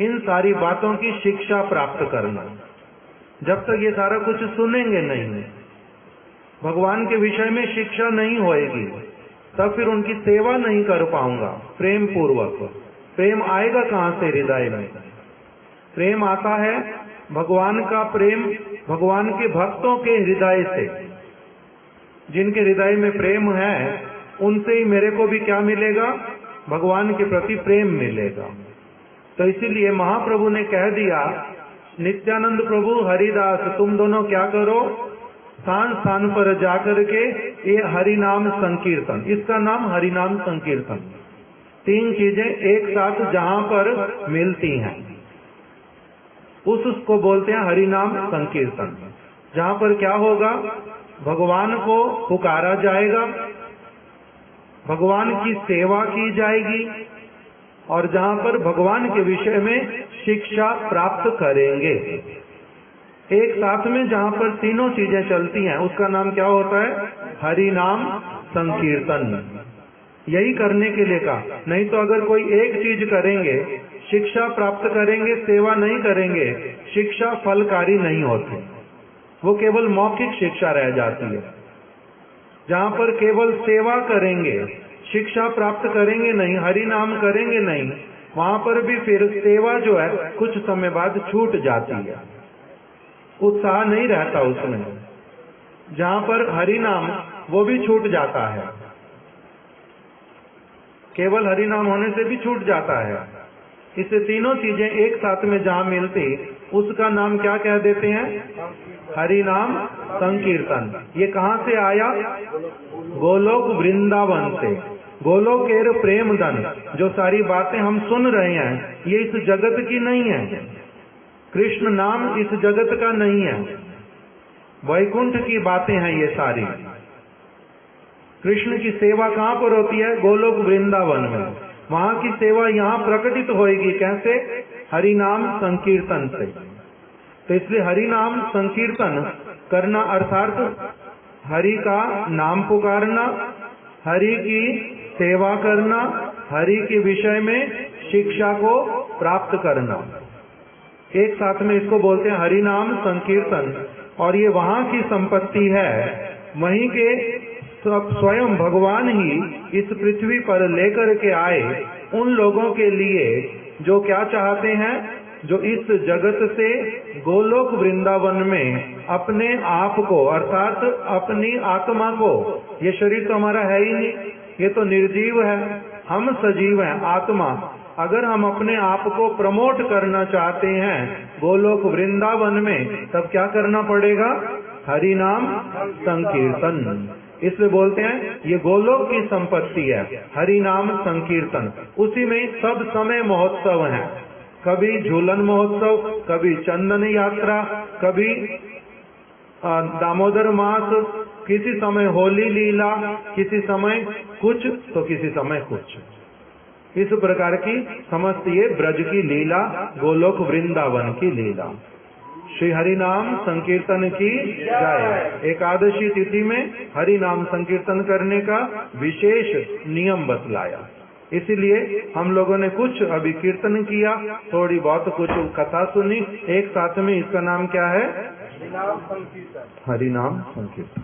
इन सारी बातों की शिक्षा प्राप्त करना। जब तक ये सारा कुछ सुनेंगे नहीं, भगवान के विषय में शिक्षा नहीं होएगी, तब फिर उनकी सेवा नहीं कर पाऊंगा प्रेम पूर्वक। प्रेम आएगा कहां से? हृदय में। प्रेम आता है भगवान का प्रेम भगवान के भक्तों के हृदय से। जिनके हृदय में प्रेम है उनसे ही मेरे को भी क्या मिलेगा? भगवान के प्रति प्रेम मिलेगा। तो इसीलिए महाप्रभु ने कह दिया, नित्यानंद प्रभु, हरिदास, तुम दोनों क्या करो, स्थान स्थान पर जाकर के ये हरि नाम संकीर्तन, इसका नाम हरि नाम संकीर्तन। तीन चीजें एक साथ जहां पर मिलती हैं उसको बोलते हैं हरि नाम संकीर्तन। जहां पर क्या होगा? भगवान को पुकारा जाएगा, भगवान की सेवा की जाएगी और जहाँ पर भगवान के विषय में शिक्षा प्राप्त करेंगे। एक साथ में जहाँ पर तीनों चीजें चलती हैं उसका नाम क्या होता है? हरि नाम संकीर्तन। यही करने के लिए कहा। नहीं तो अगर कोई एक चीज करेंगे, शिक्षा प्राप्त करेंगे, सेवा नहीं करेंगे, शिक्षा फलकारी नहीं होती, वो केवल मौखिक शिक्षा रह जाती है। जहाँ पर केवल सेवा करेंगे, शिक्षा प्राप्त करेंगे नहीं, हरि नाम करेंगे नहीं, वहां पर भी फिर सेवा जो है कुछ समय बाद छूट जाती है, उत्साह नहीं रहता उसमें। जहाँ पर हरि नाम वो भी छूट जाता है, केवल हरि नाम होने से भी छूट जाता है। इससे तीनों चीजें एक साथ में जहाँ मिलती उसका नाम क्या कह देते हैं? हरि नाम संकीर्तन। ये कहाँ से आया? गोलोक वृंदावन से। गोलोकेर प्रेम धन, जो सारी बातें हम सुन रहे हैं ये इस जगत की नहीं है। कृष्ण नाम इस जगत का नहीं है, वैकुंठ की बातें हैं ये सारी। कृष्ण की सेवा कहाँ पर होती है? गोलोक वृंदावन में। वहां की सेवा यहाँ प्रकटित होएगी। कैसे? हरि नाम संकीर्तन से। तो इसलिए हरि नाम संकीर्तन करना अर्थात हरि का नाम पुकारना, हरि की सेवा करना, हरि के विषय में शिक्षा को प्राप्त करना, एक साथ में इसको बोलते हैं हरि नाम संकीर्तन। और ये वहां की संपत्ति है, वहीं के स्वयं भगवान ही इस पृथ्वी पर लेकर के आए उन लोगों के लिए जो क्या चाहते हैं, जो इस जगत से गोलोक वृंदावन में अपने आप को अर्थात अपनी आत्मा को, ये शरीर तो हमारा है ही नहीं, ये तो निर्जीव है, हम सजीव हैं आत्मा। अगर हम अपने आप को प्रमोट करना चाहते हैं गोलोक वृंदावन में, तब क्या करना पड़ेगा? हरि नाम संकीर्तन। इसलिए बोलते हैं ये गोलोक की संपत्ति है, हरि नाम संकीर्तन। उसी में सब समय महोत्सव हैं, कभी झूलन महोत्सव, कभी चंदन यात्रा, कभी दामोदर मास, किसी समय होली लीला, किसी समय कुछ तो किसी समय कुछ। इस प्रकार की समस्त ये ब्रज की लीला, गोलोक वृंदावन की लीला। श्री हरि नाम संकीर्तन की जय। एकादशी तिथि में हरि नाम संकीर्तन करने का विशेष नियम बतलाया। इसीलिए हम लोगों ने कुछ अभी कीर्तन किया, थोड़ी बहुत कुछ कथा सुनी, एक साथ में इसका नाम क्या है? हरि नाम संकीर्तन।